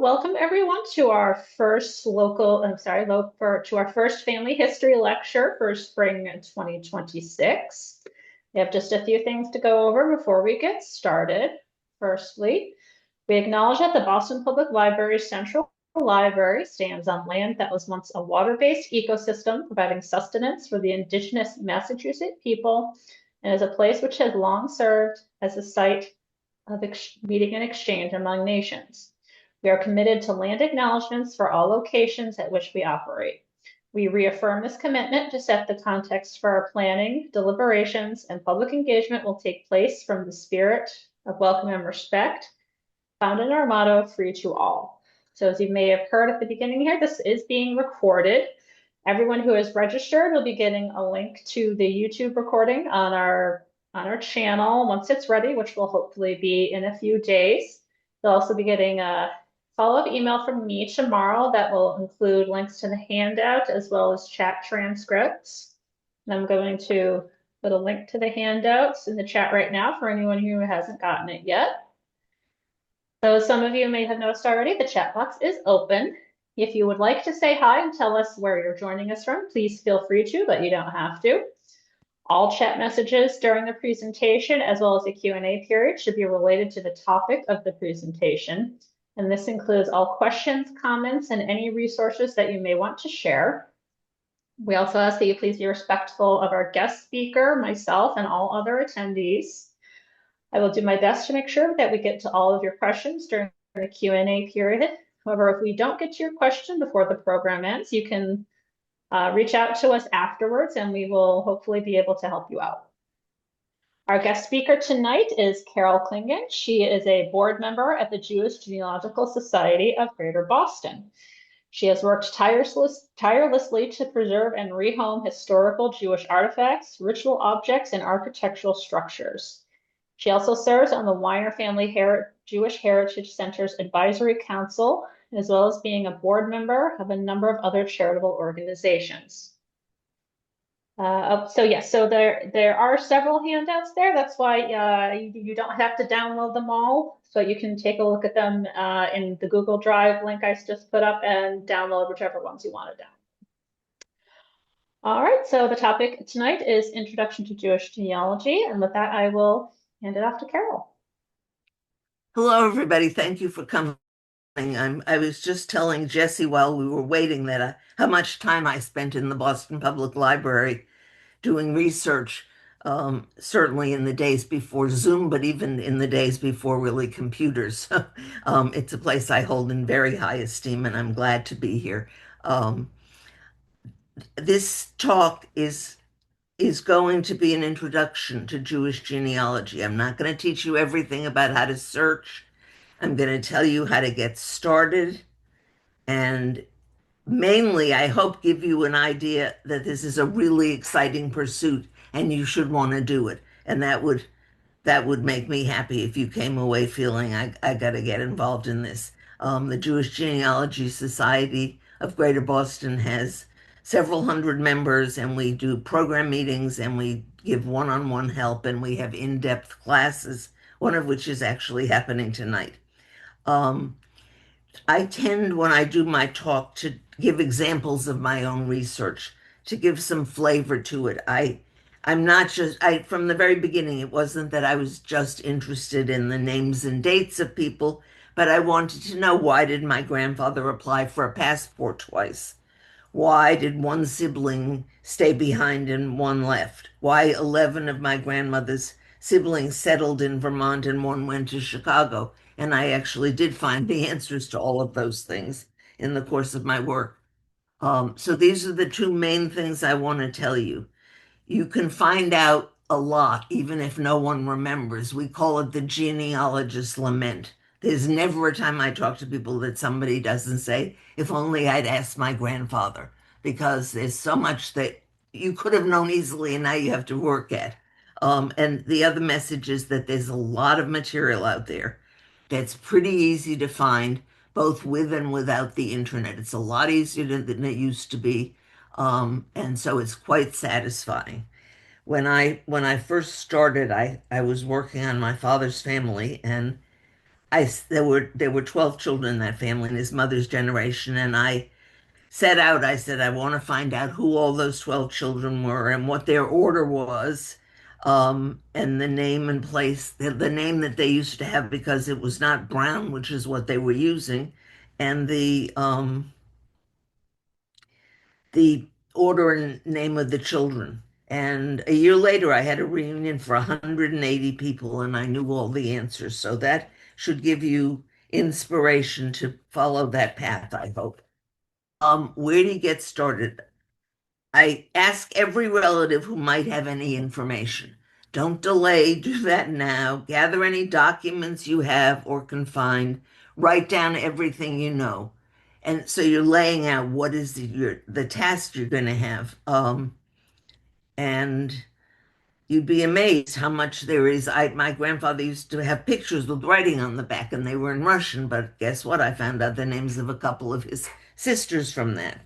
welcome everyone to our first to our first family history lecture for spring 2026. We have just a few things to go over before we get started. Firstly, we acknowledge that the Boston Public Library Central Library stands on land that was once a water-based ecosystem providing sustenance for the indigenous Massachusetts people and is a place which has long served as a site of meeting and exchange among nations. We are committed to land acknowledgements for all locations at which we operate. We reaffirm this commitment to set the context for our planning, deliberations, and public engagement will take place from the spirit of welcome and respect found in our motto, free to all. So as you may have heard at the beginning here, this is being recorded. Everyone who is registered will be getting a link to the YouTube recording on our channel once it's ready, which will hopefully be in a few days. They'll also be getting a follow-up email from me tomorrow that will include links to the handout as well as chat transcripts. And I'm going to put a link to the handouts in the chat right now for anyone who hasn't gotten it yet. So some of you may have noticed already, the chat box is open. If you would like to say hi and tell us where you're joining us from, please feel free to, but you don't have to. All chat messages during the presentation, as well as the Q&A period, should be related to the topic of the presentation. And this includes all questions, comments, and any resources that you may want to share. We also ask that you please be respectful of our guest speaker, myself, and all other attendees. I will do my best to make sure that we get to all of your questions during the Q&A period. However, if we don't get to your question before the program ends, you can reach out to us afterwards and we will hopefully be able to help you out. Our guest speaker tonight is Carol Klingen. She is a board member at the Jewish Genealogical Society of Greater Boston. She has worked tirelessly to preserve and rehome historical Jewish artifacts, ritual objects, and architectural structures. She also serves on the Weiner Family Jewish Heritage Center's Advisory Council, as well as being a board member of a number of other charitable organizations. So there are several handouts there. That's why you don't have to download them all. So you can take a look at them in the Google Drive link I just put up and download whichever ones you want to download. All right, so the topic tonight is Introduction to Jewish Genealogy. And with that, I will hand it off to Carol. Hello, everybody. Thank you for coming. I was just telling Jesse while we were waiting that how much time I spent in the Boston Public Library doing research, certainly in the days before Zoom, but even in the days before really computers. It's a place I hold in very high esteem, and I'm glad to be here. This talk is going to be an introduction to Jewish genealogy. I'm not going to teach you everything about how to search. I'm going to tell you how to get started and mainly, I hope, give you an idea that this is a really exciting pursuit and you should want to do it. And that would make me happy if you came away feeling I got to get involved in this. The Jewish Genealogy Society of Greater Boston has several hundred members, and we do program meetings and we give one-on-one help, and we have in-depth classes, one of which is actually happening tonight. I tend, when I do my talk, to give examples of my own research to give some flavor to it. I'm not just, from the very beginning, it wasn't that I was just interested in the names and dates of people, but I wanted to know, why did my grandfather apply for a passport twice? Why did one sibling stay behind and one left? Why 11 of my grandmother's siblings settled in Vermont and one went to Chicago? And I actually did find the answers to all of those things in the course of my work. So these are the two main things I want to tell you. You can find out a lot, even if no one remembers. We call it the genealogist's lament. There's never a time I talk to people that somebody doesn't say, if only I'd asked my grandfather, because there's so much that you could have known easily and now you have to work at. And the other message is that there's a lot of material out there that's pretty easy to find, both with and without the internet. It's a lot easier than it used to be. And so it's quite satisfying. When I first started, I was working on my father's family, and there were 12 children in that family in his mother's generation, and I said, I want to find out who all those 12 children were and what their order was, and the name and place, the name that they used to have because it was not Brown, which is what they were using, and the order and name of the children. And a year later, I had a reunion for 180 people, and I knew all the answers. So that should give you inspiration to follow that path, I hope. Where do you get started? I ask every relative who might have any information. Don't delay, do that now. Gather any documents you have or can find. Write down everything you know. And so you're laying out what is the task you're going to have. And you'd be amazed how much there is. My grandfather used to have pictures with writing on the back, and they were in Russian. But guess what? I found out the names of a couple of his sisters from that.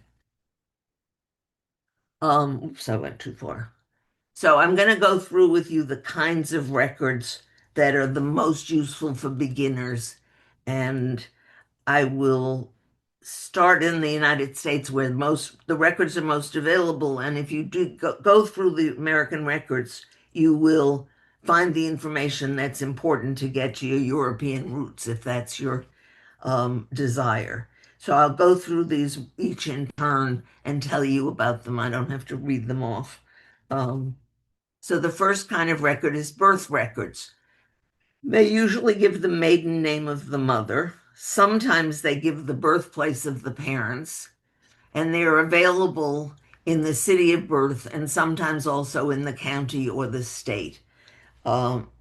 Oops, I went too far. So I'm going to go through with you the kinds of records that are the most useful for beginners. And I will start in the United States where the records are most available. And if you do go through the American records, you will find the information that's important to get to your European roots, if that's your desire. So I'll go through these each in turn and tell you about them. I don't have to read them off. Um, so the first kind of record is birth records. They usually give the maiden name of the mother. Sometimes they give the birthplace of the parents, and they are available in the city of birth and sometimes also in the county or the state.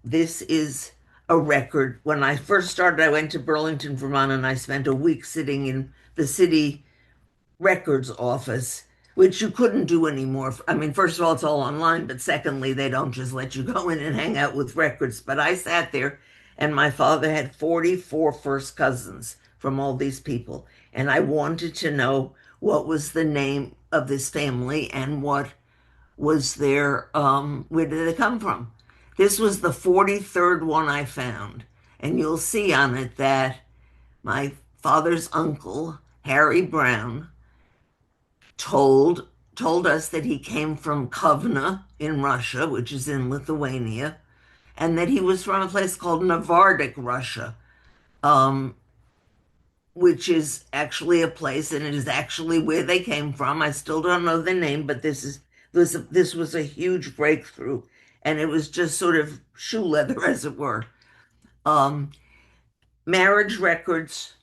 This is a record. When I first started, I went to Burlington, Vermont, and I spent a week sitting in the city records office, which you couldn't do anymore. I mean, first of all, it's all online, but secondly, they don't just let you go in and hang out with records. But I sat there, and my father had 44 first cousins from all these people. And I wanted to know what was the name of this family and what was where did they come from? This was the 43rd one I found. And you'll see on it that my father's uncle, Harry Brown, told told us that he came from Kovna in Russia, which is in Lithuania, and that he was from a place called Navardic, Russia, um, which is actually a place, and it is actually where they came from. I still don't know the name, but this was a huge breakthrough, and it was just sort of shoe leather, as it were. Um, Marriage records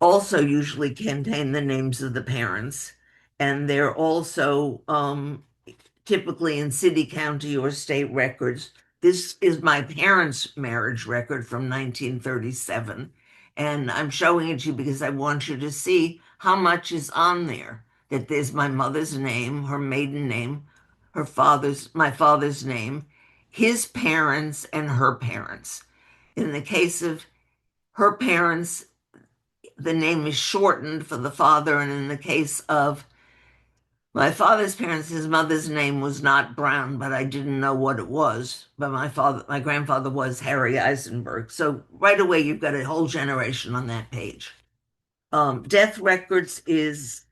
also usually contain the names of the parents, and they're also typically in city, county, or state records. This is my parents' marriage record from 1937, and I'm showing it to you because I want you to see how much is on there. That there's my mother's name, her maiden name, my father's name, his parents, and her parents. In the case of her parents, the name is shortened for the father, and in the case of my father's parents, his mother's name was not Brown, but I didn't know what it was. But my grandfather was Harry Eisenberg. So right away, you've got a whole generation on that page. Death records is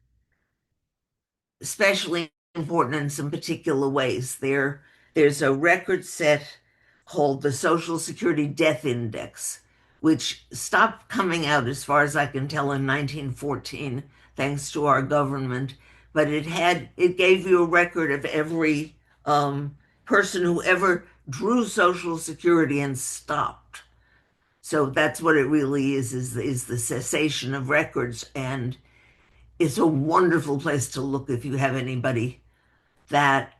especially important in some particular ways. There's a record set called the Social Security Death Index, which stopped coming out, as far as I can tell, in 1914, thanks to our government. But it gave you a record of every person who ever drew Social Security and stopped. So that's what it really is the cessation of records. And it's a wonderful place to look if you have anybody that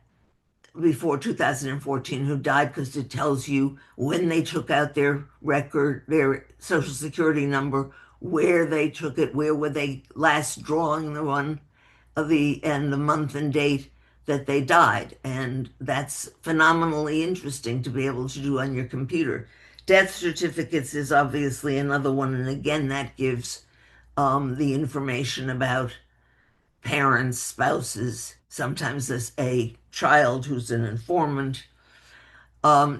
before 2014 who died, because it tells you when they took out their record, their social security number, where they took it, where were they last drawing the one of and the month and date that they died. And that's phenomenally interesting to be able to do on your computer. Death certificates is obviously another one. And again, that gives the information about parents, spouses, sometimes as a child who's an informant.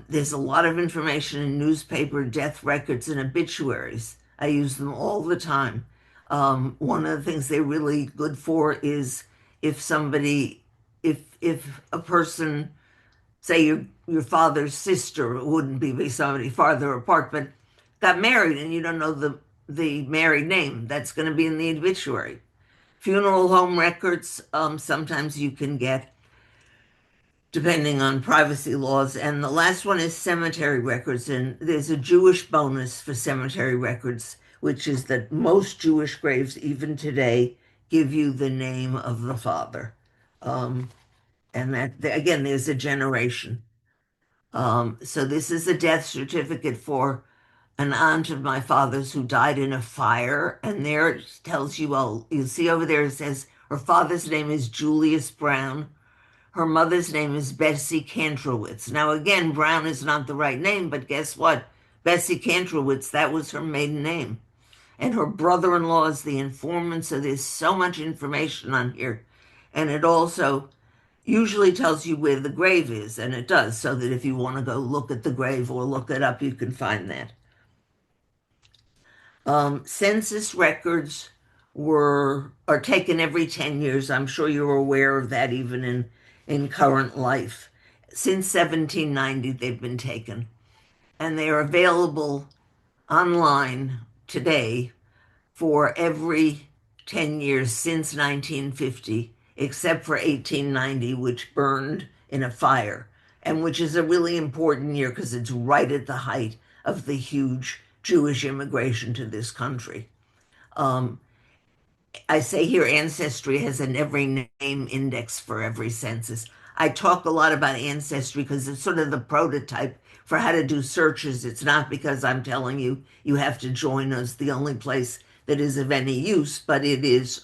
There's a lot of information in newspaper death records and obituaries. I use them all the time. One of the things they're really good for is if somebody, if a person, say your father's sister, it wouldn't be somebody farther apart, but got married and you don't know the married name, that's going to be in the obituary. Funeral home records, sometimes you can get depending on privacy laws. And the last one is cemetery records. And there's a Jewish bonus for cemetery records, which is that most Jewish graves, even today, give you the name of the father. Um, and that, again, there's a generation. So this is a death certificate for an aunt of my father's who died in a fire. And there it tells you, well, you see over there, it says her father's name is Julius Brown. Her mother's name is Bessie Kantrowitz. Now, again, Brown is not the right name, but guess what? Bessie Kantrowitz, that was her maiden name. And her brother-in-law is the informant, so there's so much information on here. And it also usually tells you where the grave is, and it does, so that if you want to go look at the grave or look it up, you can find that. Census records are taken every 10 years. I'm sure you're aware of that even in current life. Since 1790, they've been taken, and they are available online today for every 10 years since 1950, except for 1890, which burned in a fire, and which is a really important year because it's right at the height of the huge Jewish immigration to this country. Um, I say here Ancestry has an every name index for every census. I talk a lot about Ancestry because it's sort of the prototype for how to do searches. It's not because I'm telling you you have to join us, the only place that is of any use, but it's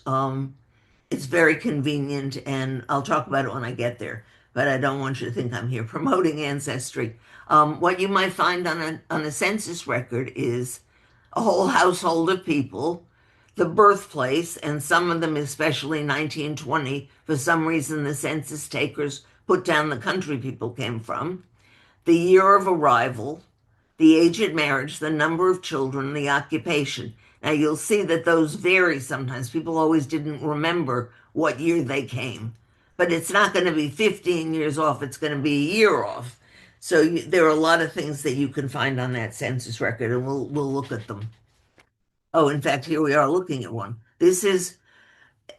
very convenient, and I'll talk about it when I get there. But I don't want you to think I'm here promoting Ancestry. What you might find on a census record is a whole household of people, the birthplace, and some of them, especially 1920, for some reason the census takers put down the country people came from, the year of arrival, the age at marriage, the number of children, the occupation. Now you'll see that those vary sometimes. People always didn't remember what year they came, but it's not going to be 15 years off, it's going to be a year off. So there are a lot of things that you can find on that census record, and we'll look at them. Oh, in fact, here we are looking at one. This is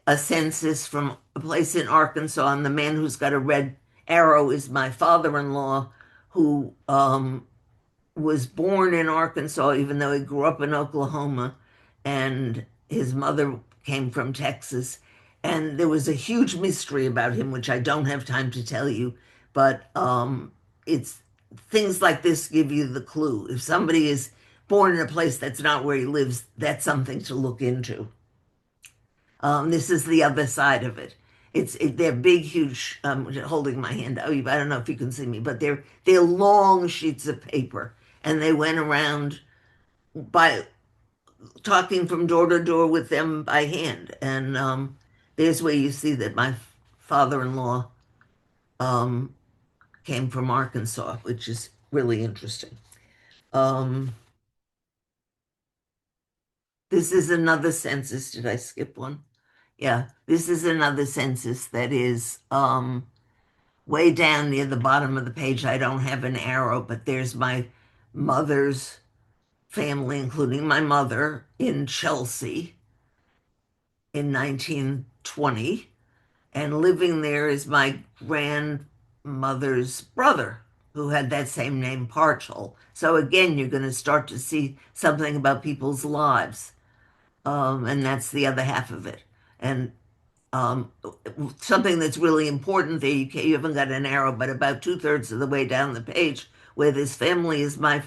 a census from a place in Arkansas, and the man who's got a red arrow is my father-in-law, who was born in Arkansas, even though he grew up in Oklahoma, and his mother came from Texas. And there was a huge mystery about him, which I don't have time to tell you, but it's things like this give you the clue. If somebody is born in a place that's not where he lives, that's something to look into. This is the other side of it. They're big, huge. Holding my hand. Oh, I don't know if you can see me, but they're long sheets of paper, and they went around by talking from door to door with them by hand. And there's where you see that my father-in-law um, came from Arkansas, which is really interesting. Um, this is another census. Did I skip one? Yeah, this is another census that is way down near the bottom of the page. I don't have an arrow, but there's my mother's family, including my mother, in Chelsea in 1920. And living there is my grandmother's brother, who had that same name, Parchel. So again, you're going to start to see something about people's lives. And that's the other half of it. And um, something that's really important there, you haven't got an arrow, but about two-thirds of the way down the page, where this family is my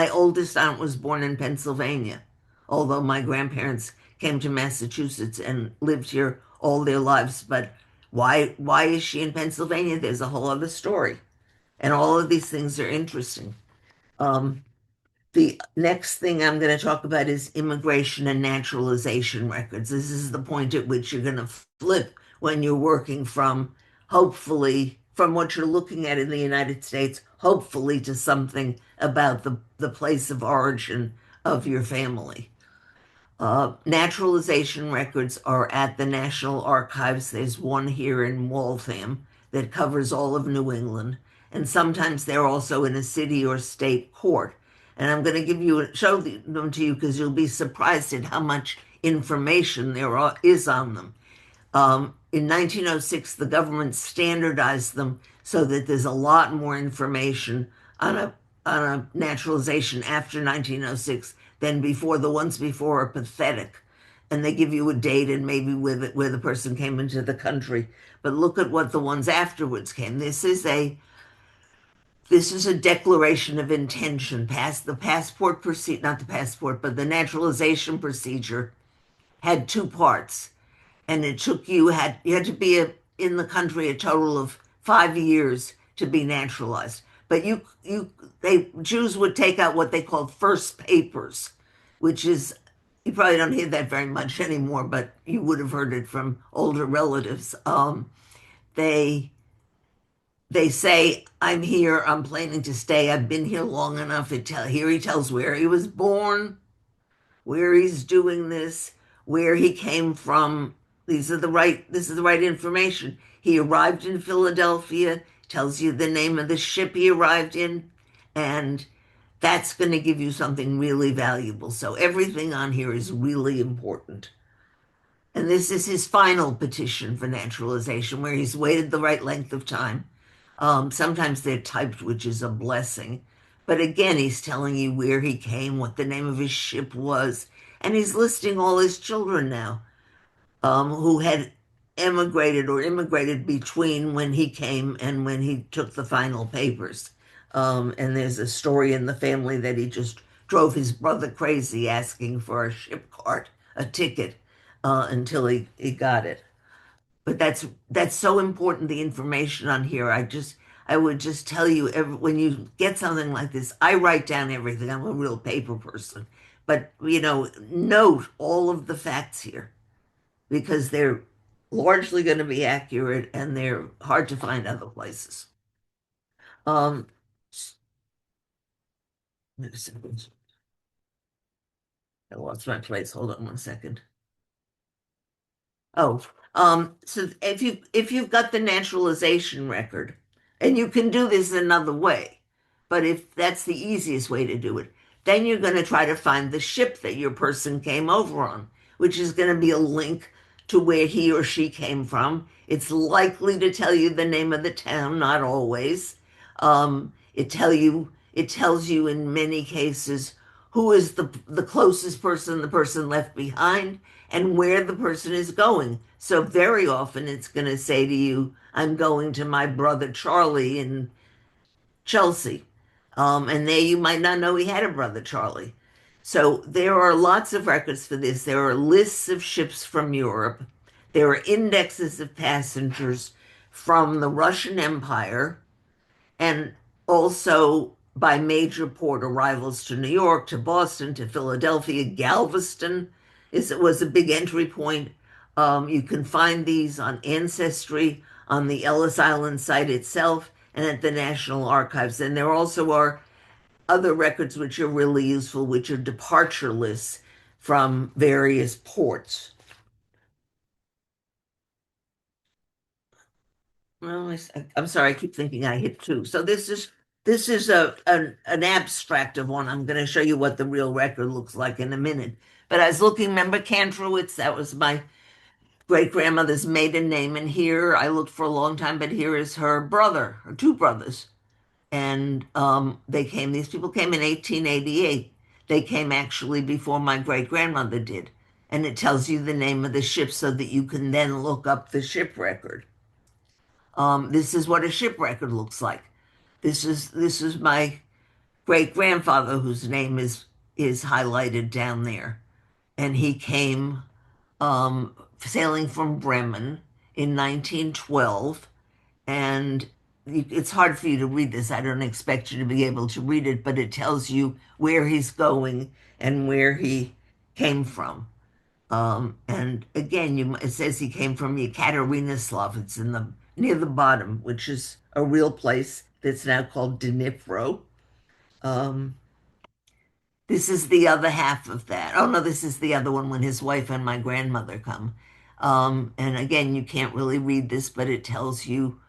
oldest aunt was born in Pennsylvania, although my grandparents came to Massachusetts and lived here all their lives. But why is she in Pennsylvania? There's a whole other story. And all of these things are interesting. Um, the next thing I'm going to talk about is immigration and naturalization records. This is the point at which you're going to flip when you're working from, hopefully, from what you're looking at in the United States, hopefully to something about the place of origin of your family. Naturalization records are at the National Archives. There's one here in Waltham that covers all of New England, and sometimes they're also in a city or state court. And I'm going to show them to you because you'll be surprised at how much information is on them. In 1906, the government standardized them so that there's a lot more information on a naturalization after 1906 than before. The ones before are pathetic, and they give you a date and maybe where the person came into the country. But look at what the ones afterwards came. This is a declaration of intention. Past the passport procedure, not the passport, but the naturalization procedure had two parts, and it took you had to be in the country a total of 5 years to be naturalized. But they Jews would take out what they called first papers, which is, you probably don't hear that very much anymore, but you would have heard it from older relatives. They they say, "I'm here. I'm planning to stay. I've been here long enough." Here he tells where he was born, where he's doing this, where he came from. This is the right information. He arrived in Philadelphia, tells you the name of the ship he arrived in, and that's going to give you something really valuable. So everything on here is really important. And this is his final petition for naturalization, where he's waited the right length of time. Sometimes they're typed, which is a blessing. But again, he's telling you where he came, what the name of his ship was, and he's listing all his children now, who had emigrated or immigrated between when he came and when he took the final papers. And there's a story in the family that he just drove his brother crazy asking for a ship card, a ticket, until he got it. But that's so important, the information on here. I would just tell you when you get something like this, I write down everything. I'm a real paper person. But note all of the facts here because they're largely going to be accurate and they're hard to find other places. Um, I lost my place. Hold on one second. Oh, so if you've got the naturalization record, and you can do this another way, but if that's the easiest way to do it, then you're going to try to find the ship that your person came over on, which is going to be a link to where he or she came from. It's likely to tell you the name of the town, not always. It tells you in many cases who is the closest person, the person left behind, and where the person is going. So very often it's going to say to you, "I'm going to my brother Charlie in Chelsea." And there you might not know he had a brother Charlie. So there are lots of records for this. There are lists of ships from Europe. There are indexes of passengers from the Russian Empire and also by major port arrivals to New York, to Boston, to Philadelphia. Galveston was a big entry point. You can find these on Ancestry, on the Ellis Island site itself, and at the National Archives. And there also are other records which are really useful, which are departure lists from various ports. Well, am sorry, I keep thinking I hit two. So this is an abstract of one. I'm going to show you what the real record looks like in a minute. But I was looking, remember Kantrowitz? That was my great grandmother's maiden name. And here I looked for a long time, but here is her brother, her two brothers. And these people came in 1888. They came actually before my great grandmother did. And it tells you the name of the ship so that you can then look up the ship record. This is what a ship record looks like. This is my great grandfather whose name is highlighted down there, and he came sailing from Bremen in 1912. And it's hard for you to read this. I don't expect you to be able to read it, but it tells you where he's going and where he came from. And again, it says he came from Yekaterinoslav. It's in the near the bottom, which is a real place that's now called Dnipro. Um, this is the other half of that. Oh no, this is the other one when his wife and my grandmother come. And again, you can't really read this, but it tells you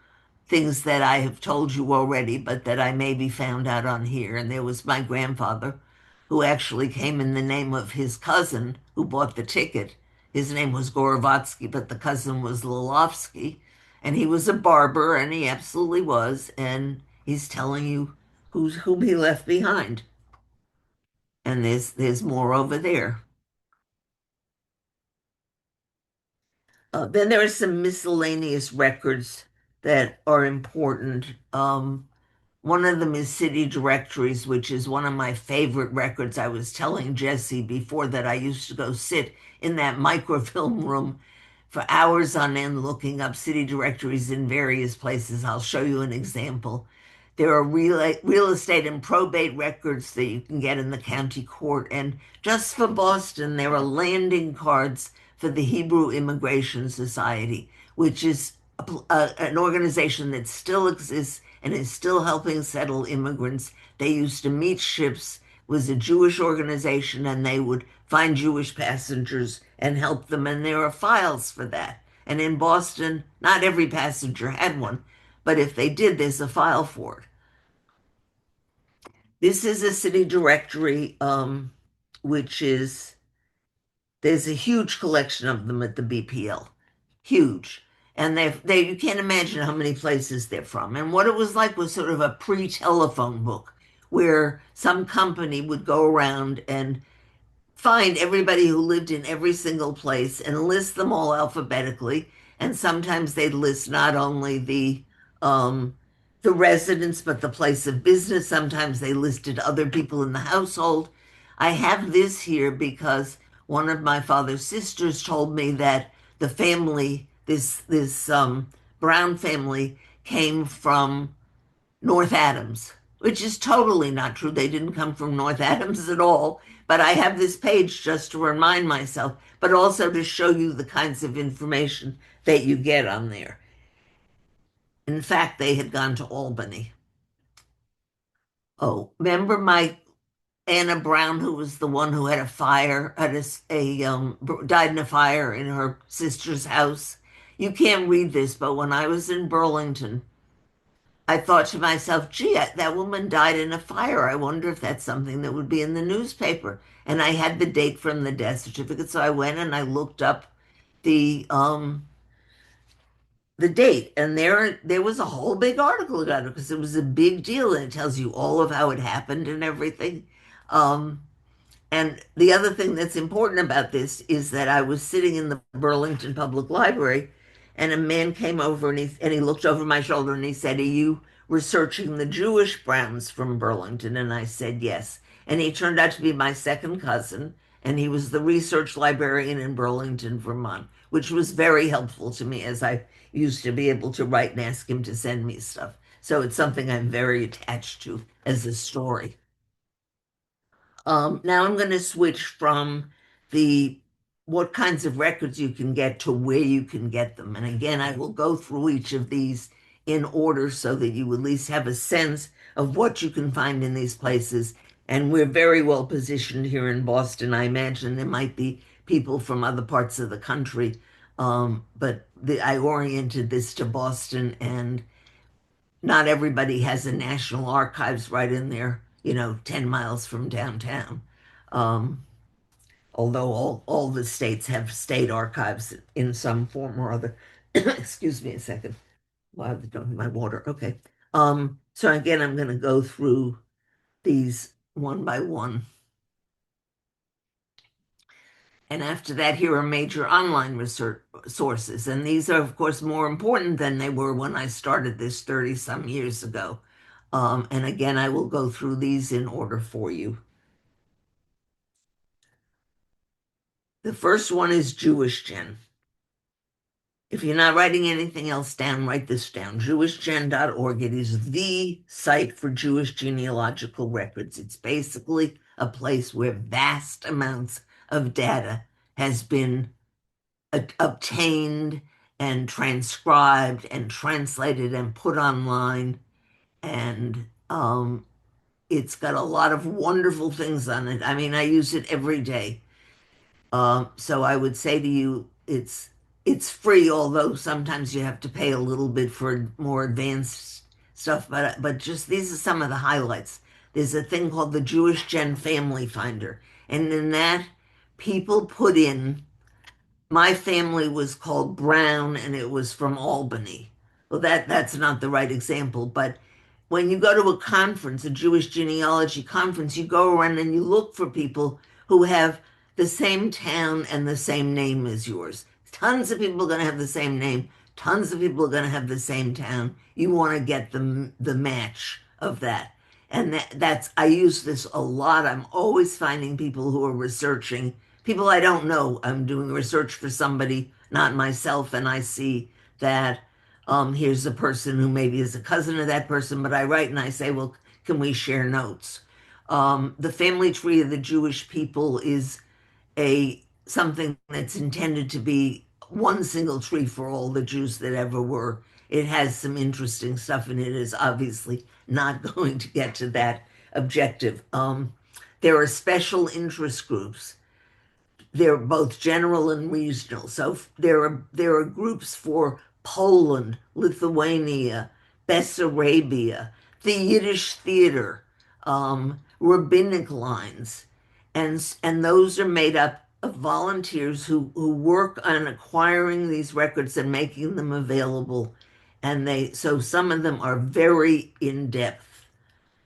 things that I have told you already, but that I maybe found out on here. And there was my grandfather, who actually came in the name of his cousin who bought the ticket. His name was Gorovatsky, but the cousin was Lilovsky. And he was a barber, and he absolutely was. And he's telling you whom he left behind. And there's more over there. Then there are some miscellaneous records that are important. One of them is city directories, which is one of my favorite records. I was telling Jesse before that I used to go sit in that microfilm room for hours on end looking up city directories in various places. I'll show you an example. There are real estate and probate records that you can get in the county court. And just for Boston, there are landing cards for the Hebrew Immigration Society, which is an organization that still exists and is still helping settle immigrants. They used to meet ships, was a Jewish organization, and they would find Jewish passengers and help them. And there are files for that. And in Boston, not every passenger had one, but if they did, there's a file for it. This is a city directory, which is there's a huge collection of them at the BPL, huge. And they you can't imagine how many places they're from. And what it was like was sort of a pre-telephone book where some company would go around and find everybody who lived in every single place and list them all alphabetically. And sometimes they'd list not only um, the residents, but the place of business. Sometimes they listed other people in the household. I have this here because one of my father's sisters told me that the family, this Brown family, came from North Adams, which is totally not true. They didn't come from North Adams at all. But I have this page just to remind myself, but also to show you the kinds of information that you get on there. In fact, they had gone to Albany. Oh, remember my Anna Brown, who was the one who had a fire, had died in a fire in her sister's house? You can't read this, but when I was in Burlington, I thought to myself, gee, that woman died in a fire. I wonder if that's something that would be in the newspaper. And I had the date from the death certificate, so I went and I looked up the um the date, and there was a whole big article about it because it was a big deal, and it tells you all of how it happened and everything. Um, and the other thing that's important about this is that I was sitting in the Burlington Public Library, and a man came over and he looked over my shoulder and he said, "Are you researching the Jewish Browns from Burlington?" And I said, "Yes." And he turned out to be my second cousin, and he was the research librarian in Burlington, Vermont, which was very helpful to me as I used to be able to write and ask him to send me stuff. So it's something I'm very attached to as a story. Now I'm going to switch from the what kinds of records you can get to where you can get them. And again, I will go through each of these in order so that you at least have a sense of what you can find in these places. And we're very well positioned here in Boston. I imagine there might be people from other parts of the country, I oriented this to Boston, and not everybody has a National Archives right in there, 10 miles from downtown. Um, Although all the states have state archives in some form or other. Excuse me a second. Wow, I don't have my water. Okay. So again, I'm going to go through these one by one. And after that, here are major online research sources. And these are, of course, more important than they were when I started this 30 some years ago. And again, I will go through these in order for you. The first one is Jewish Gen. If you're not writing anything else down, write this down. JewishGen.org. It is the site for Jewish genealogical records. It's basically a place where vast amounts of data has been obtained and transcribed and translated and put online. And it's got a lot of wonderful things on it. I mean, I use it every day. So I would say to you, it's free, although sometimes you have to pay a little bit for more advanced stuff. But just these are some of the highlights. There's a thing called the Jewish Gen Family Finder, and in that, people put in my family was called Brown and it was from Albany. Well, that's not the right example, but when you go to a conference, a Jewish genealogy conference, you go around and you look for people who have the same town and the same name as yours. Tons of people are going to have the same name. Tons of people are going to have the same town. You want to get the match of that. And that's I use this a lot. I'm always finding people who are researching people I don't know. I'm doing research for somebody, not myself, and I see that here's a person who maybe is a cousin of that person, but I write and I say, well, can we share notes? The family tree of the Jewish people is a something that's intended to be one single tree for all the Jews that ever were. It has some interesting stuff in it. It is obviously not going to get to that objective. There are special interest groups. They're both general and regional. So there are groups for Poland, Lithuania, Bessarabia, the Yiddish theater, rabbinic lines, and those are made up of volunteers who work on acquiring these records and making them available. And so some of them are very in depth.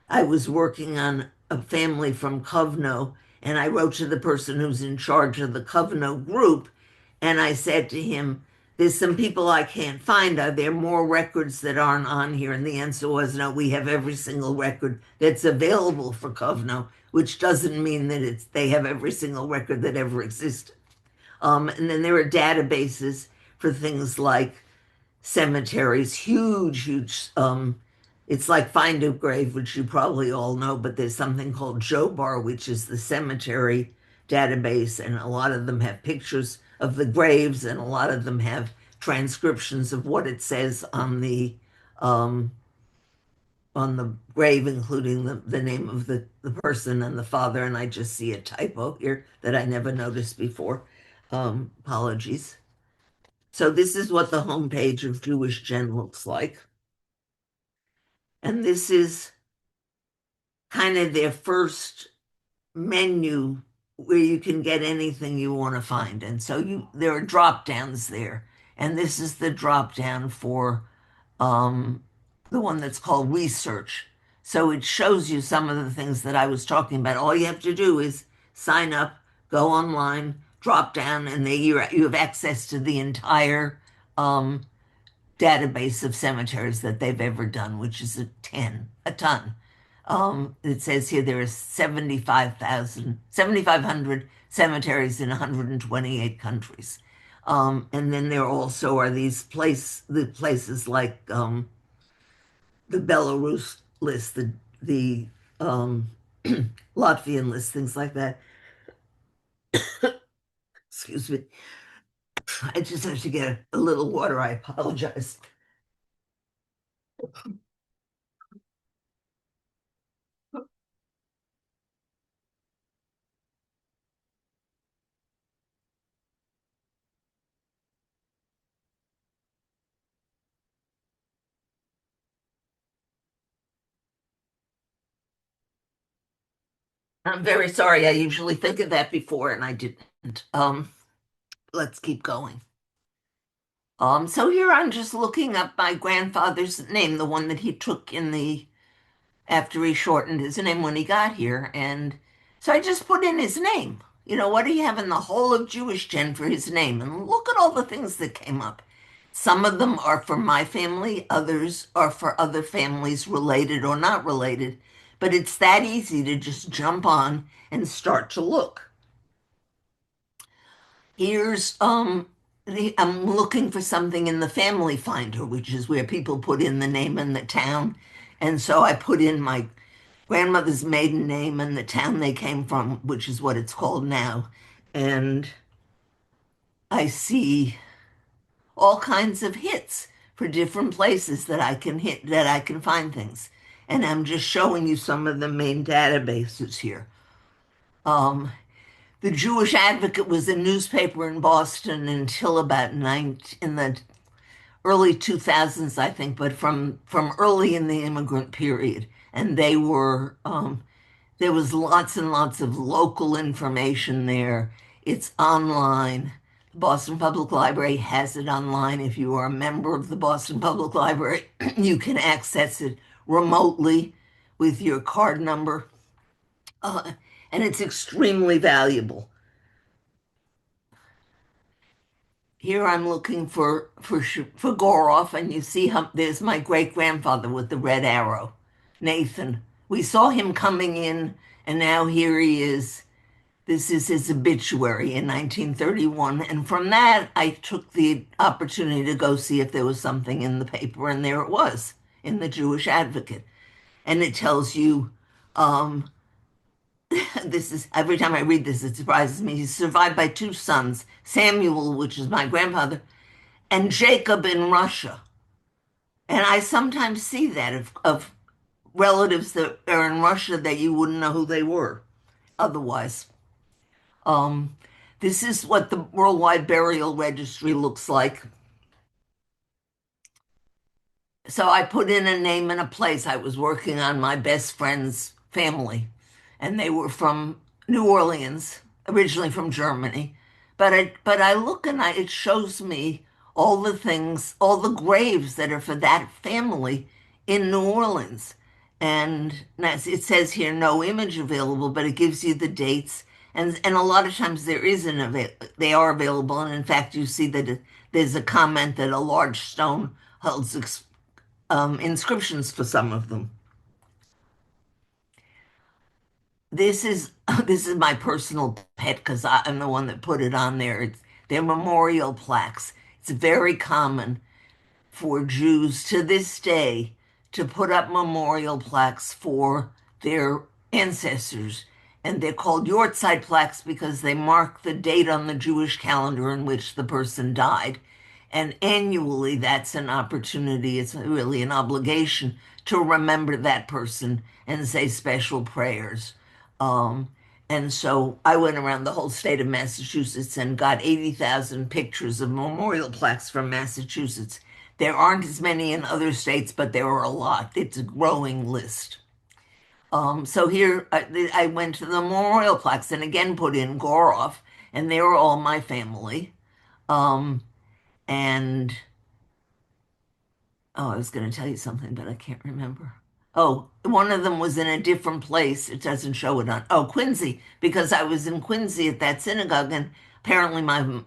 I was working on a family from Kovno, and I wrote to the person who's in charge of the Kovno group, and I said to him, there's some people I can't find. Are there more records that aren't on here? And the answer was no, we have every single record that's available for Kovno, which doesn't mean that they have every single record that ever existed. And then there are databases for things like cemeteries, huge, huge. It's like Find a Grave, which you probably all know, but there's something called Jobar, which is the cemetery database, and a lot of them have pictures of the graves, and a lot of them have transcriptions of what it says um, on the grave, including the name of the person and the father. And I just see a typo here that I never noticed before. Apologies. So this is what the homepage of Jewish Gen looks like. And this is kind of their first menu where you can get anything you want to find. And so there are drop downs there. And this is the drop down for um, the one that's called research. So it shows you some of the things that I was talking about. All you have to do is sign up, go online, drop down, and you have access to the entire um, database of cemeteries that they've ever done, which is a ton. It says here there are 7,500 cemeteries in 128 countries. And then there also are the places like the Belarus list, the Latvian list, things like that. Excuse me. I just have to get a little water. I apologize. I'm very sorry. I usually think of that before and I didn't. Let's keep going. So here I'm just looking up my grandfather's name, the one that he took after he shortened his name when he got here. And so I just put in his name. What do you have in the whole of Jewish Gen for his name? And look at all the things that came up. Some of them are for my family, others are for other families related or not related. But it's that easy to just jump on and start to look. Here's I'm looking for something in the family finder, which is where people put in the name and the town. And so I put in my grandmother's maiden name and the town they came from, which is what it's called now. And I see all kinds of hits for different places that I can hit, that I can find things. And I'm just showing you some of the main databases here. Um, the Jewish Advocate was a newspaper in Boston until about in the early 2000s, I think, but from early in the immigrant period. And there was lots and lots of local information there. It's online. The Boston Public Library has it online. If you are a member of the Boston Public Library, you can access it remotely with your card number, uh, and it's extremely valuable. Here I'm looking for Goroff, and you see there's my great grandfather with the red arrow, Nathan. We saw him coming in, and now here he is. This is his obituary in 1931. And from that, I took the opportunity to go see if there was something in the paper. And there it was in the Jewish Advocate. And it tells you, um, this is every time I read this, it surprises me. He's survived by two sons, Samuel, which is my grandfather, and Jacob in Russia. And I sometimes see that of relatives that are in Russia that you wouldn't know who they were otherwise. Um, this is what the Worldwide Burial Registry looks like. So I put in a name and a place. I was working on my best friend's family, and they were from New Orleans, originally from Germany. But I look and it shows me all the things, all the graves that are for that family in New Orleans. And it says here no image available, but it gives you the dates. And a lot of times they are available. And in fact, you see that there's a comment that a large stone holds inscriptions for some of them. This is this is my personal pet because I'm the one that put it on there. They're memorial plaques. It's very common for Jews to this day to put up memorial plaques for their ancestors. And they're called Yortzeit plaques because they mark the date on the Jewish calendar in which the person died. And annually, that's an opportunity, it's really an obligation to remember that person and say special prayers. Um, and so I went around the whole state of Massachusetts and got 80,000 pictures of memorial plaques from Massachusetts. There aren't as many in other states, but there are a lot. It's a growing list. So here I went to the memorial plaques and again put in Goroff, and they were all my family. Um, and Oh, I was going to tell you something, but I can't remember. Oh, one of them was in a different place. It doesn't show it on. Oh, Quincy, because I was in Quincy at that synagogue, and apparently my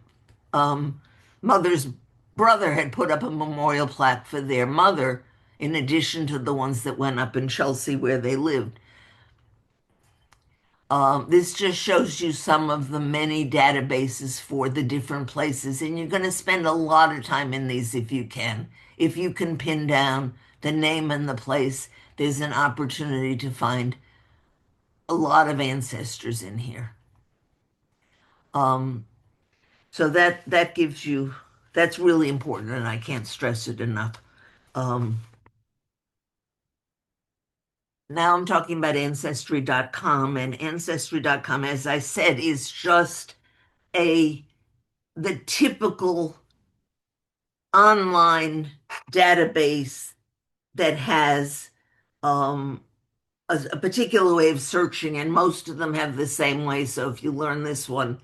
um, mother's brother had put up a memorial plaque for their mother, in addition to the ones that went up in Chelsea where they lived. This just shows you some of the many databases for the different places, and you're going to spend a lot of time in these if you can. If you can pin down the name and the place, there's an opportunity to find a lot of ancestors in here. Um, so that gives you, that's really important, and I can't stress it enough. Um, Now I'm talking about Ancestry.com, and Ancestry.com, as I said, is just a the typical online database that has um, a particular way of searching, and most of them have the same way. So if you learn this one,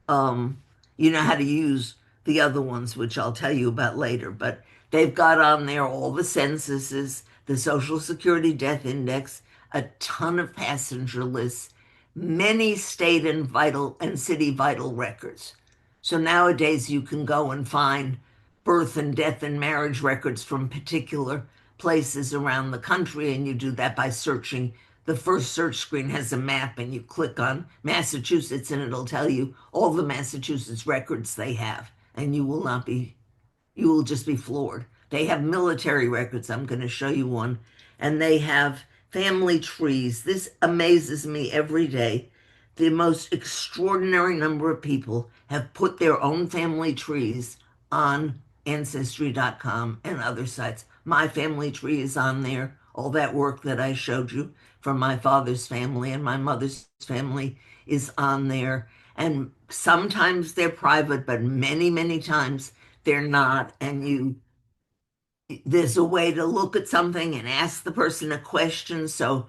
um, you know how to use the other ones, which I'll tell you about later. But they've got on there all the censuses, the Social Security Death Index, a ton of passenger lists, many state and vital and city vital records. So nowadays you can go and find birth and death and marriage records from particular places around the country, and you do that by searching. The first search screen has a map, and you click on Massachusetts, and it'll tell you all the Massachusetts records they have, and you will just be floored. They have military records. I'm going to show you one, and they have family trees. This amazes me every day. The most extraordinary number of people have put their own family trees on Ancestry.com and other sites. My family tree is on there. All that work that I showed you from my father's family and my mother's family is on there. And sometimes they're private, but many, many times they're not. And there's a way to look at something and ask the person a question. So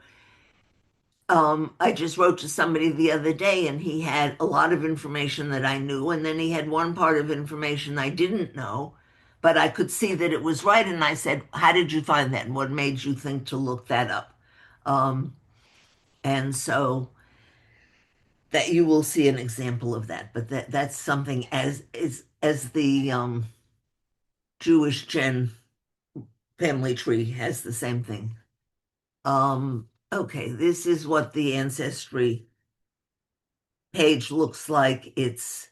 I just wrote to somebody the other day and he had a lot of information that I knew, and then he had one part of information I didn't know, but I could see that it was right. And I said, how did you find that? And what made you think to look that up? Um, and so that you will see an example of that, but that's something as the Jewish Gen family tree has the same thing. Okay, this is what the ancestry page looks like. It's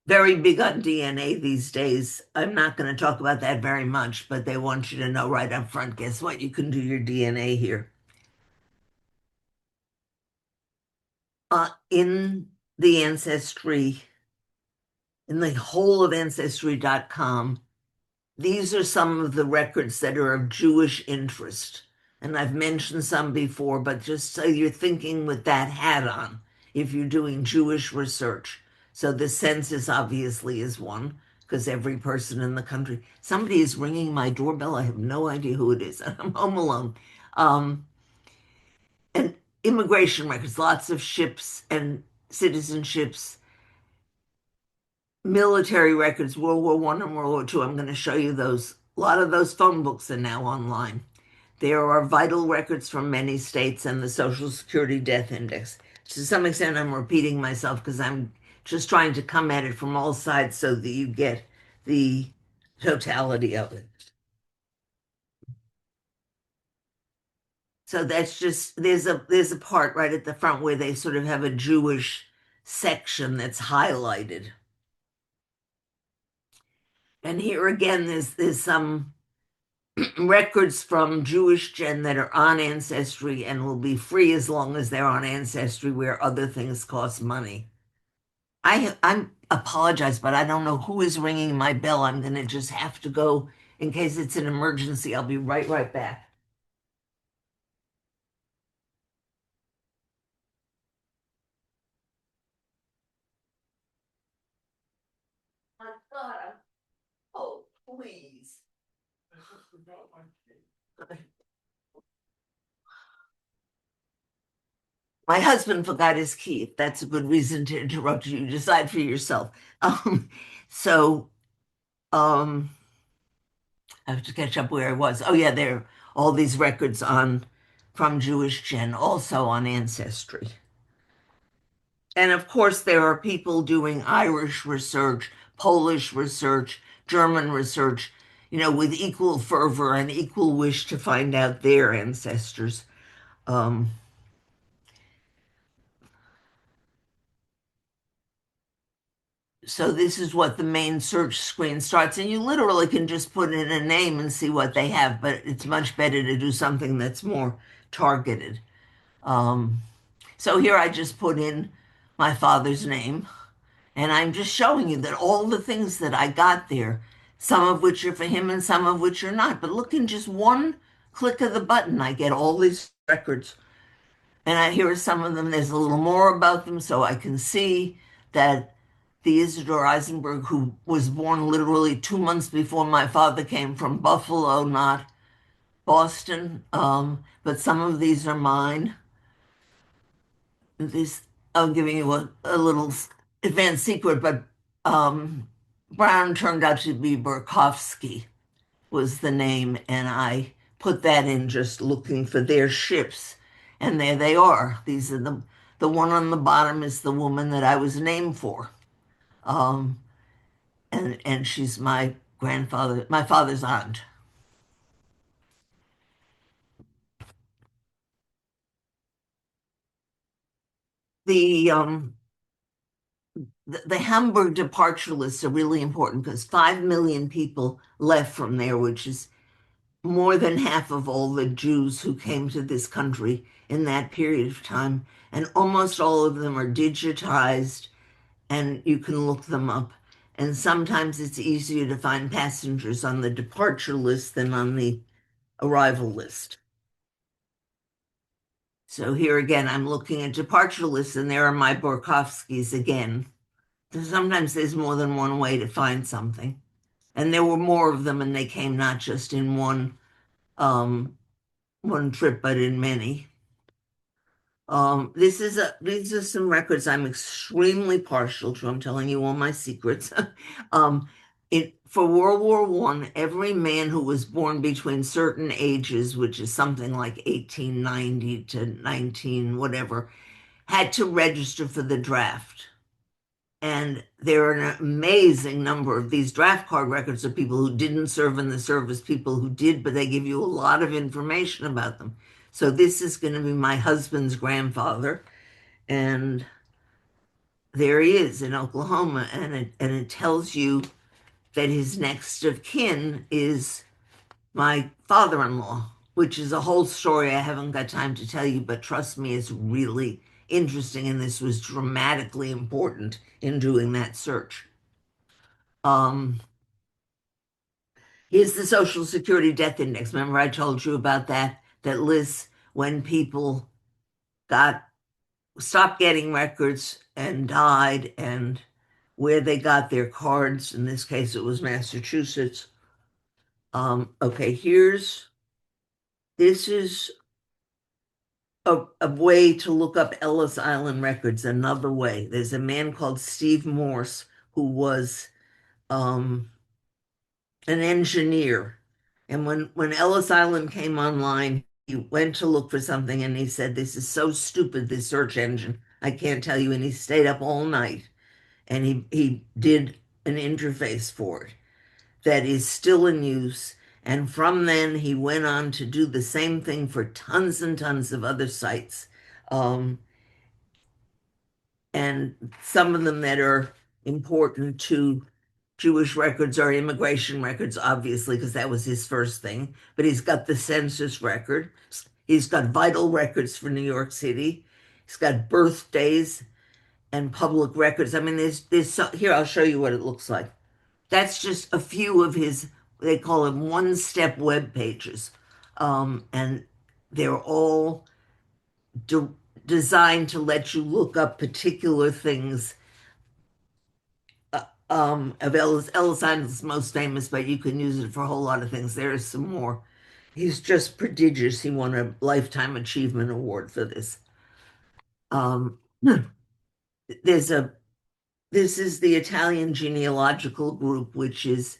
very big on DNA these days. I'm not going to talk about that very much, but they want you to know right up front, guess what? You can do your DNA here. In the Ancestry, in the whole of Ancestry.com, these are some of the records that are of Jewish interest. And I've mentioned some before, but just so you're thinking with that hat on, if you're doing Jewish research. So the census obviously is one, because every person in the country, somebody is ringing my doorbell. I have no idea who it is. I'm home alone. Um, and immigration records, lots of ships and citizenships, military records, World War One and World War II. I'm going to show you those. A lot of those phone books are now online. There are vital records from many states and the Social Security Death Index. To some extent, I'm repeating myself because I'm just trying to come at it from all sides so that you get the totality of it. So that's just there's a part right at the front where they sort of have a Jewish section that's highlighted. And here again, there's some records from Jewish Gen that are on Ancestry and will be free as long as they're on Ancestry, where other things cost money. I'm apologize, but I don't know who is ringing my bell. I'm gonna just have to go in case it's an emergency. I'll be right back. My God, oh, please. My husband forgot his key. If that's a good reason to interrupt you, decide for yourself. Um, so um, I have to catch up where I was. Oh yeah, there are all these records on from Jewish Gen, also on Ancestry. And of course, there are people doing Irish research, Polish research, German research, with equal fervor and equal wish to find out their ancestors. Um, so this is what the main search screen starts, and you literally can just put in a name and see what they have, but it's much better to do something that's more targeted. Um, so here I just put in my father's name. And I'm just showing you that all the things that I got there, some of which are for him and some of which are not. But look, in just one click of the button, I get all these records. And here are some of them. There's a little more about them, so I can see that the Isidore Eisenberg, who was born literally 2 months before my father, came from Buffalo, not Boston. But some of these are mine. This I'm giving you a little advanced secret, but um, Brown turned out to be Burkowski was the name, and I put that in just looking for their ships, and there they are. These are the one on the bottom is the woman that I was named for, um, and she's my father's aunt. The the Hamburg departure lists are really important because 5 million people left from there, which is more than half of all the Jews who came to this country in that period of time. And almost all of them are digitized, and you can look them up. And sometimes it's easier to find passengers on the departure list than on the arrival list. So here again, I'm looking at departure lists, and there are my Borkowskis again. Sometimes there's more than one way to find something. And there were more of them, and they came not just in um, one trip, but in many. These are some records I'm extremely partial to. I'm telling you all my secrets. Um, for World War I, every man who was born between certain ages, which is something like 1890 to 19 whatever, had to register for the draft. And there are an amazing number of these draft card records of people who didn't serve in the service, people who did, but they give you a lot of information about them. So this is going to be my husband's grandfather, and there he is in Oklahoma, and it tells you that his next of kin is my father-in-law, which is a whole story I haven't got time to tell you, but trust me, it's really interesting, and this was dramatically important in doing that search. Um, Here's the Social Security Death Index. Remember I told you about that? That lists when people got stopped getting records and died and where they got their cards. In this case, it was Massachusetts. Okay, this is a way to look up Ellis Island records, another way. There's a man called Steve Morse who was um, an engineer. And when Ellis Island came online, he went to look for something and he said, "This is so stupid, this search engine. I can't tell you." And he stayed up all night and he did an interface for it that is still in use. And from then, he went on to do the same thing for tons and tons of other sites. Um, and some of them that are important to Jewish records are immigration records, obviously, because that was his first thing. But he's got the census record. He's got vital records for New York City. He's got birthdays and public records. I mean, here, I'll show you what it looks like. That's just a few of his, they call them one-step web pages. And they're all de designed to let you look up particular things. Of Ellis Island's most famous, but you can use it for a whole lot of things. There is some more. He's just prodigious. He won a Lifetime Achievement Award for this. Um, there's a This is the Italian Genealogical Group, which is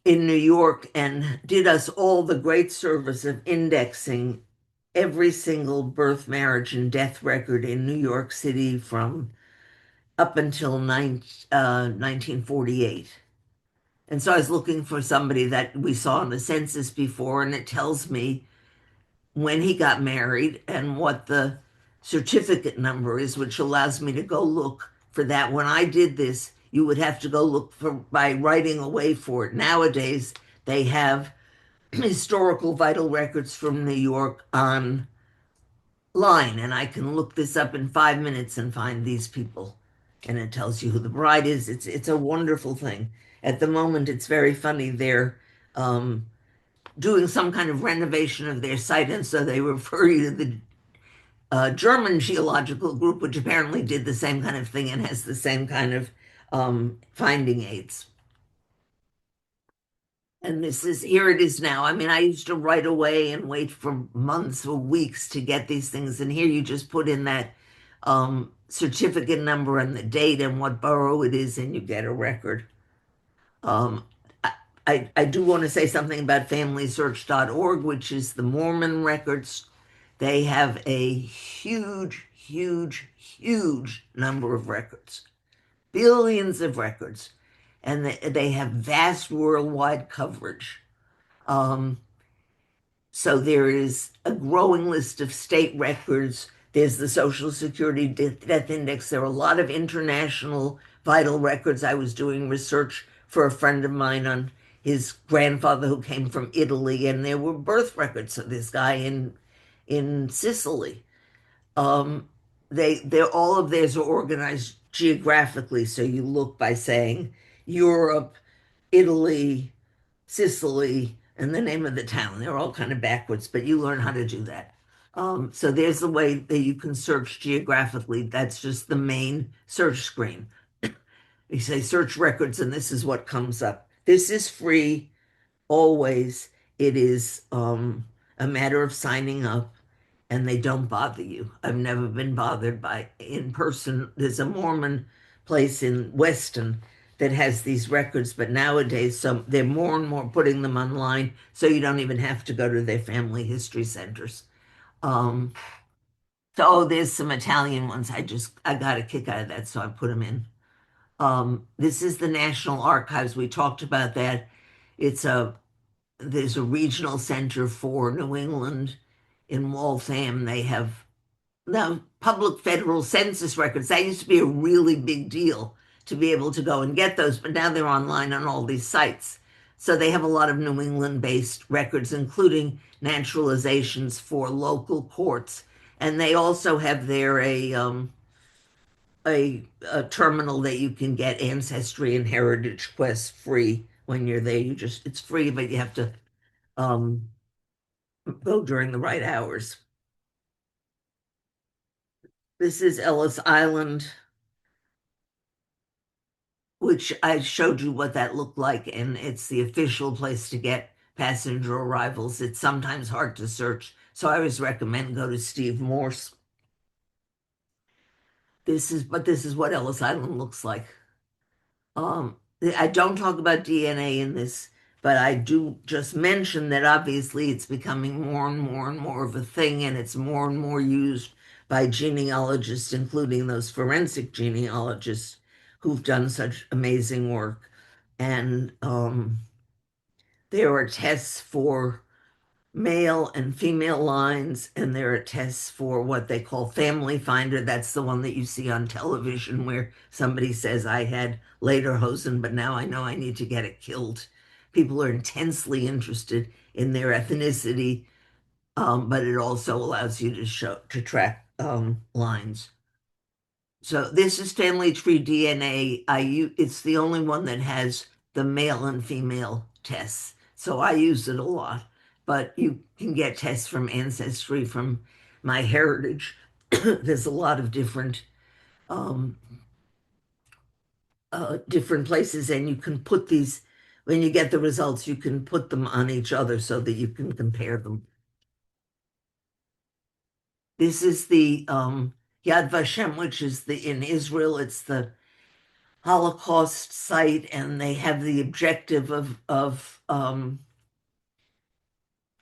in New York and did us all the great service of indexing every single birth, marriage, and death record in New York City from up until 1948. And so I was looking for somebody that we saw in the census before, and it tells me when he got married and what the certificate number is, which allows me to go look for that. When I did this, you would have to go look for by writing away for it. Nowadays, they have historical vital records from New York online, and I can look this up in 5 minutes and find these people. And it tells you who the bride is. It's a wonderful thing. At the moment, it's very funny. They're doing some kind of renovation of their site, and so they refer you to the German Geological Group, which apparently did the same kind of thing and has the same kind of finding aids. And here it is now. I mean, I used to write away and wait for months or weeks to get these things. And here you just put in that certificate number and the date and what borough it is, and you get a record. Um, I do want to say something about FamilySearch.org, which is the Mormon records. They have a huge, huge, huge number of records, billions of records, and they have vast worldwide coverage. Um, so there is a growing list of state records. There's the Social Security Death Index. There are a lot of international vital records. I was doing research for a friend of mine on his grandfather who came from Italy, and there were birth records of this guy in Sicily. Um, they all of theirs are organized geographically. So you look by saying Europe, Italy, Sicily, and the name of the town. They're all kind of backwards, but you learn how to do that. So there's the way that you can search geographically. That's just the main search screen. You say search records, and this is what comes up. This is free always. It is a matter of signing up, and they don't bother you. I've never been bothered by in person. There's a Mormon place in Weston that has these records, but nowadays so they're more and more putting them online, so you don't even have to go to their family history centers. Um, so there's some Italian ones. I got a kick out of that, so I put them in. This is the National Archives. We talked about that. It's a There's a regional center for New England in Waltham. They have the public federal census records. That used to be a really big deal to be able to go and get those, but now they're online on all these sites. So they have a lot of New England-based records, including naturalizations for local courts. And they also have there a terminal that you can get Ancestry and Heritage Quest free when you're there. It's free, but you have to um, go during the right hours. This is Ellis Island, which I showed you what that looked like, and it's the official place to get passenger arrivals. It's sometimes hard to search, so I always recommend go to Steve Morse. This is what Ellis Island looks like. Um, I don't talk about DNA in this, but I do just mention that obviously it's becoming more and more and more of a thing, and it's more and more used by genealogists, including those forensic genealogists who've done such amazing work. And there are tests for male and female lines, and there are tests for what they call Family Finder. That's the one that you see on television where somebody says, I had Lederhosen, but now I know I need to get it killed. People are intensely interested in their ethnicity, but it also allows you to track lines. So this is family tree DNA. It's the only one that has the male and female tests. So I use it a lot, but you can get tests from Ancestry, from My Heritage. There's a lot of um, different places, and you can put these, when you get the results, you can put them on each other so that you can compare them. This is the Yad Vashem, which is the in Israel. It's the Holocaust site, and they have the objective of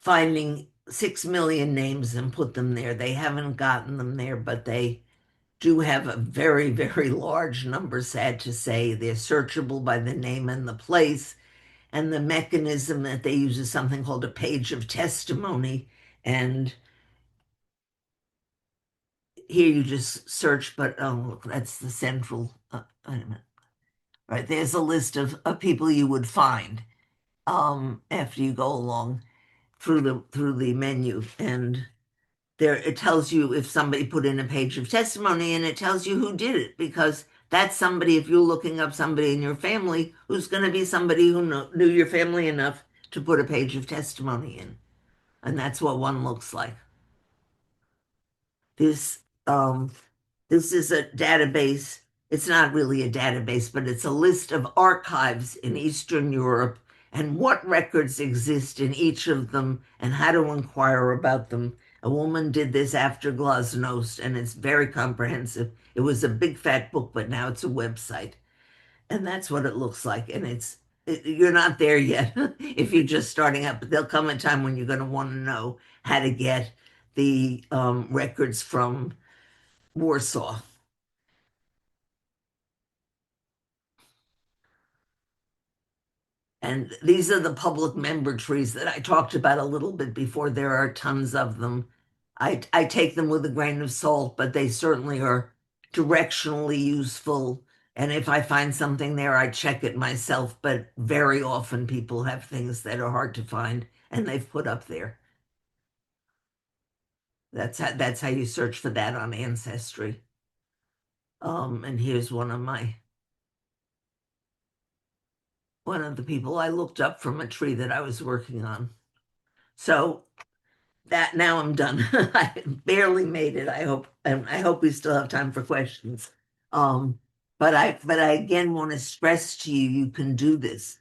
finding 6 million names and put them there. They haven't gotten them there, but they do have a very, very large number, sad to say. They're searchable by the name and the place. And the mechanism that they use is something called a page of testimony. And here you just search, but oh, look, that's the central. Wait a minute. Right, there's a list of people you would find after you go along through the menu, and there it tells you if somebody put in a page of testimony, and it tells you who did it, because that's somebody, if you're looking up somebody in your family, who's going to be somebody who knew your family enough to put a page of testimony in, and that's what one looks like. This um, this is a database. It's not really a database, but it's a list of archives in Eastern Europe and what records exist in each of them and how to inquire about them. A woman did this after Glasnost, and it's very comprehensive. It was a big fat book, but now it's a website. And that's what it looks like. And you're not there yet if you're just starting up, but there'll come a time when you're going to want to know how to get the records from Warsaw. And these are the public member trees that I talked about a little bit before. There are tons of them. I take them with a grain of salt, but they certainly are directionally useful. And if I find something there, I check it myself. But very often people have things that are hard to find and they've put up there. That's how you search for that on Ancestry. And here's one of the people I looked up from a tree that I was working on. So that now I'm done. I barely made it. I hope, and I hope we still have time for questions. Um, but I again want to stress to you, you can do this.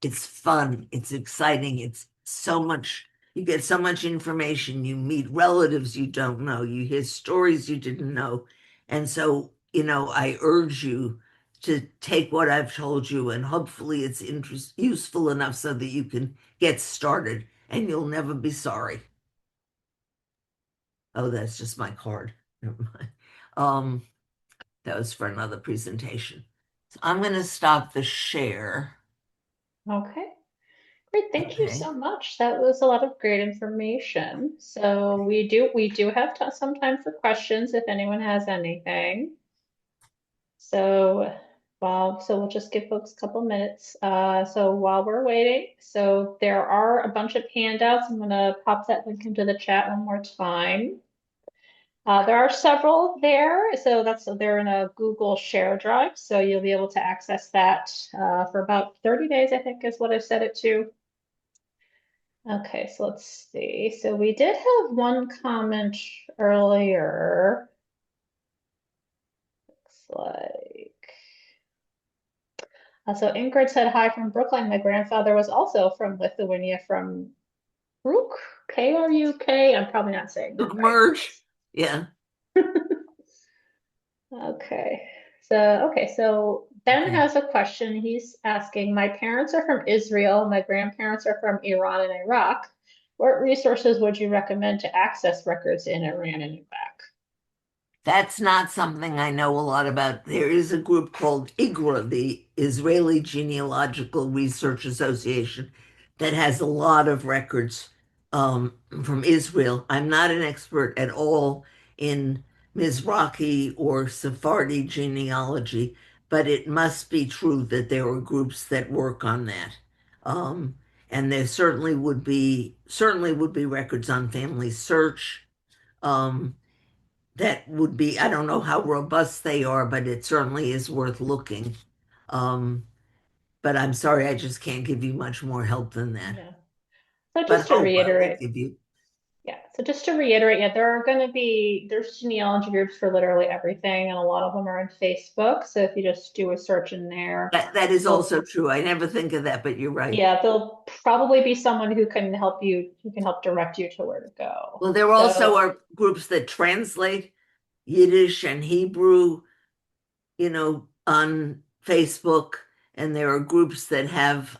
It's fun, it's exciting, it's so much, you get so much information, you meet relatives you don't know, you hear stories you didn't know. And so, I urge you to take what I've told you and hopefully it's useful enough so that you can get started and you'll never be sorry. Oh, that's just my card. Never mind. Um, that was for another presentation. So I'm going to stop the share. Okay. Great, thank you Okay. so much. That was a lot of great information. So we do have some time for questions if anyone has anything. So so we'll just give folks a couple minutes. So while we're waiting, so there are a bunch of handouts. I'm gonna pop that link into the chat one more time. There are several there, so they're in a Google Share Drive, so you'll be able to access that for about 30 days, I think is what I set it to. Okay, so let's see. So we did have one comment earlier. Looks like. So Ingrid said hi from Brooklyn. My grandfather was also from Lithuania, from Kruk, Kruk. I'm probably not saying that right. Merge. Yeah. Okay. So Ben Okay. has a question. He's asking, my parents are from Israel, my grandparents are from Iran and Iraq. What resources would you recommend to access records in Iran and Iraq? That's not something I know a lot about. There is a group called IGRA, the Israeli Genealogical Research Association, that has a lot of records from Israel. I'm not an expert at all in Mizrahi or Sephardi genealogy, but it must be true that there are groups that work on that. Um, and there certainly would be records on family search. Um, that would be, I don't know how robust they are, but it certainly is worth looking. Um, but I'm sorry, I just can't give you much more help than that. Yeah. So But just to hope I will reiterate, give you. yeah. So just to reiterate, yeah, there's genealogy groups for literally everything, and a lot of them are on Facebook. So if you just do a search in there, That is they'll also true. I never think of that, but you're right. yeah, there'll probably be someone who can help direct you to where to go. Well, there also So are groups that translate Yiddish and Hebrew, on Facebook, and there are groups that have,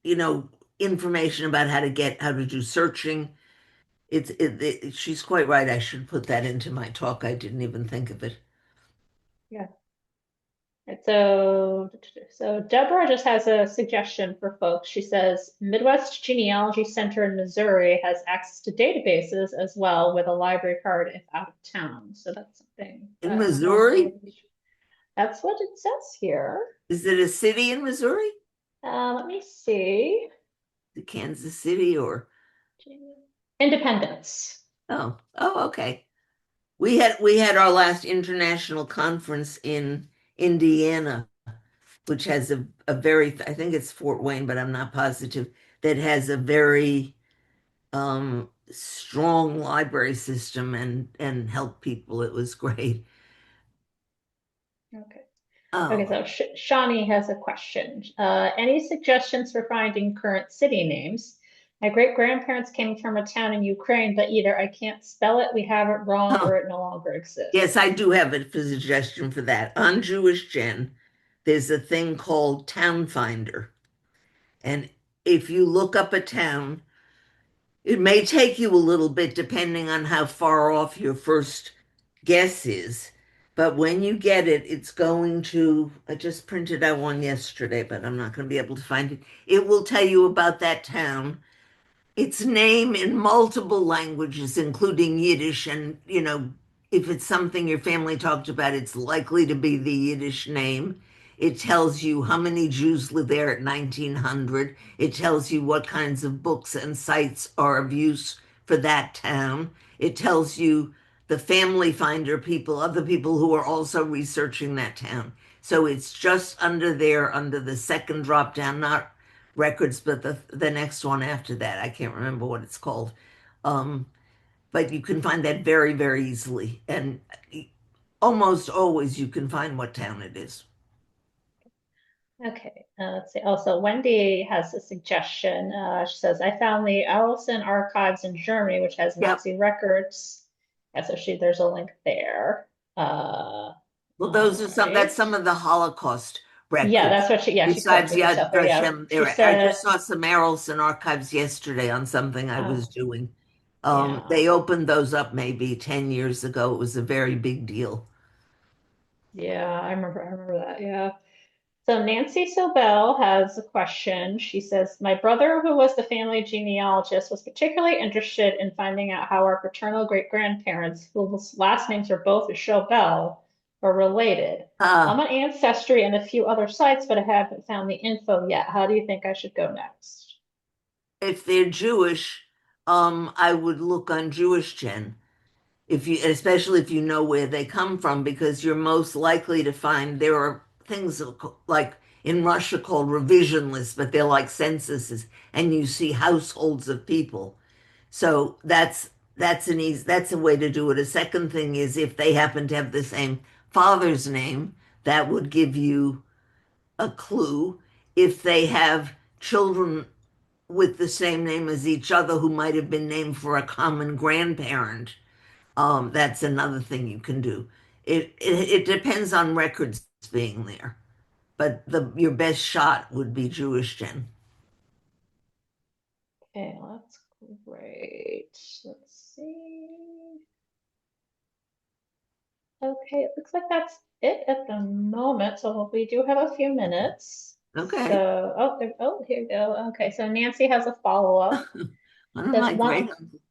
you know, information about how to do searching. She's quite right. I should put that into my talk. I didn't even think of it. yeah. Right, so Deborah just has a suggestion for folks. She says Midwest Genealogy Center in Missouri has access to databases as well with a library card if out of town. So that's something In that hopefully Missouri? that's what it says here. Is it a city in Missouri? Let me see. The Kansas City or Independence. okay. We had our last international conference in Indiana, which has a very, I think it's Fort Wayne, but I'm not positive, that has a very strong library system and help people. It was great. Okay. Okay, Oh, so Shawnee has a question. Any suggestions for finding current city names? My great grandparents came from a town in Ukraine, but either I can't spell it, we have it wrong, oh, or it no longer yes, exists. I do have a suggestion for that. On Jewish Gen, there's a thing called Town Finder. And if you look up a town, it may take you a little bit depending on how far off your first guess is. But when you get it, it's going to, I just printed out one yesterday, but I'm not going to be able to find it. It will tell you about that town, its name in multiple languages, including Yiddish. And, if it's something your family talked about, it's likely to be the Yiddish name. It tells you how many Jews live there at 1900. It tells you what kinds of books and sites are of use for that town. It tells you the family finder people, other people who are also researching that town. So it's just under there, under the second drop down, not records, but the next one after that. I can't remember what it's called. Um, but you can find that very, very easily. And almost always you can find what town it is. Okay, let's see. Also, Wendy has a suggestion. She says, I found the Allison Archives in Germany, which has Yep. Nazi records. Yeah, so there's a link there. Well, those are All that's right. some of the Holocaust Yeah, records. that's what she Besides corrected herself Yad there. Yeah, Vashem, she I said, just saw some Arelson archives yesterday on something I was oh, doing. yeah, They opened those up maybe 10 years ago. It was a very big deal. yeah, I remember that. Yeah. So Nancy Sobel has a question. She says, my brother, who was the family genealogist, was particularly interested in finding out how our paternal great-grandparents, whose last names are both Sobel, are related. I'm Uh, on Ancestry and a few other sites, but I haven't found the info yet. How do you think I should go next? if they're Jewish, I would look on Jewish Gen. If you, especially if you know where they come from, because you're most likely to find there are things like in Russia called revision lists, but they're like censuses, and you see households of people. So that's a way to do it. A second thing is if they happen to have the same father's name, that would give you a clue. If they have children with the same name as each other who might have been named for a common grandparent, that's another thing you can do. It depends on records being there, but the your best shot would be Jewish Gen. Okay, that's great. Let's see. Okay, it looks like that's it at the moment. So we do have a few minutes. Okay. So, here we go. Okay, so Nancy has a follow-up. One of Says my great,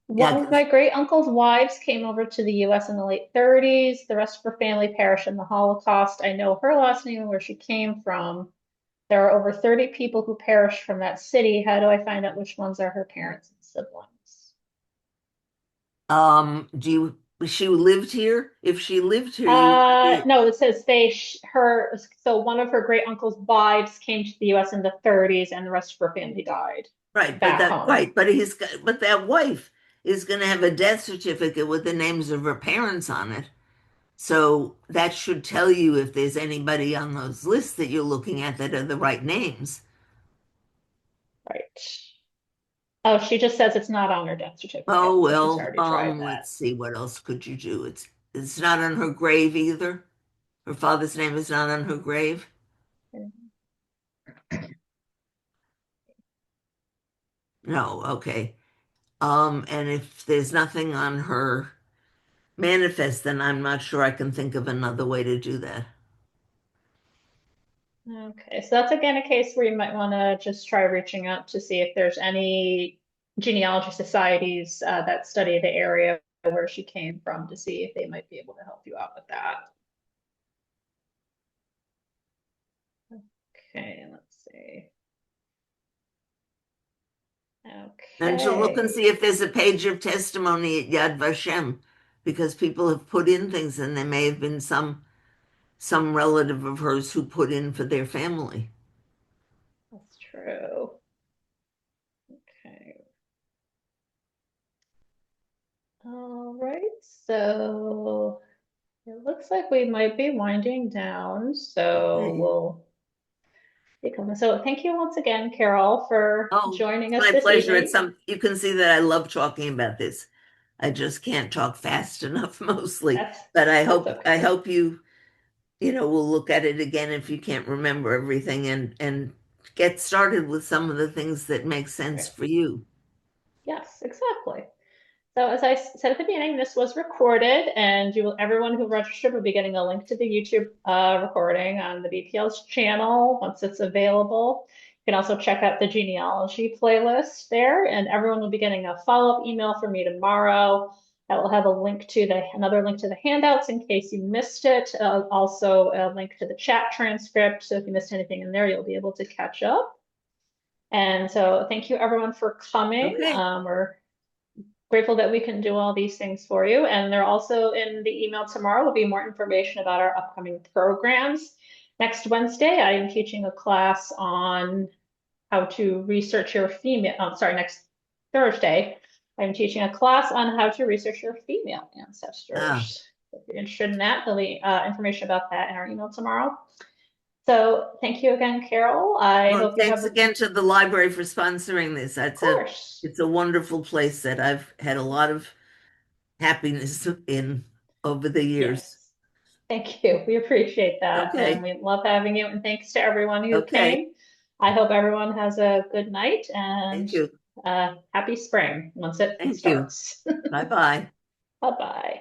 one yeah, of my 'cause, great uncle's wives came over to the U.S. in the late 30s. The rest of her family perished in the Holocaust. I know her last name and where she came from. There are over 30 people who perished from that city. How do I find out which ones are her parents and siblings? do you, she lived here? If she lived here, you want to be, No, it says so one of her great uncle's wives came to the US in the 30s and the rest of her family died right, back home. right, but but that wife is going to have a death certificate with the names of her parents on it. So that should tell you if there's anybody on those lists that you're looking at that are the right names. Right. Oh, she just says it's not on her death certificate, Oh so she's well, already tried let's that. see, what else could you do? It's not on her grave either. Her father's name is not on her grave. No, okay. And if there's nothing on her manifest, then I'm not sure I can think of another way to do that. Okay, so that's again a case where you might want to just try reaching out to see if there's any genealogy societies that study the area where she came from to see if they might be able to help you out with that. Okay, let's see. And to look and Okay. see if there's a page of testimony at Yad Vashem, because people have put in things and there may have been some relative of hers who put in for their family. That's true. Okay. All right. So it looks like we might be winding down. So Okay. we'll become. So thank you once again, Carol, for Oh, joining it's us my this pleasure. evening. You can see that I love talking about this. I just can't talk fast enough mostly. That's But that's I okay. hope you will look at it again if you can't remember everything and get started with some of the things that make sense Right. for you. Yes, exactly. So as I said at the beginning, this was recorded, and everyone who registered will be getting a link to the YouTube recording on the BPL's channel once it's available. You can also check out the genealogy playlist there, and everyone will be getting a follow-up email from me tomorrow that will have a link to another link to the handouts in case you missed it. Also a link to the chat transcript, so if you missed anything in there, you'll be able to catch up. And so thank you everyone for coming. Okay. We're grateful that we can do all these things for you. And they're also in the email tomorrow will be more information about our upcoming programs. Next Wednesday, I am teaching a class on how to research your female, sorry, next Thursday, I'm teaching a class on how to research your female Ah, ancestors. If you're interested in that, there'll be information about that in our email tomorrow. So thank you again, Carol. I well, hope you have thanks a, of again to the library for sponsoring this. course. It's a wonderful place that I've had a lot of happiness in over the years. Yes. Thank you. We appreciate that. And Okay, we love having you. And thanks to everyone who okay. came. I hope everyone has a good night and Thank you. happy spring once it Thank you. starts. Bye bye. Bye bye.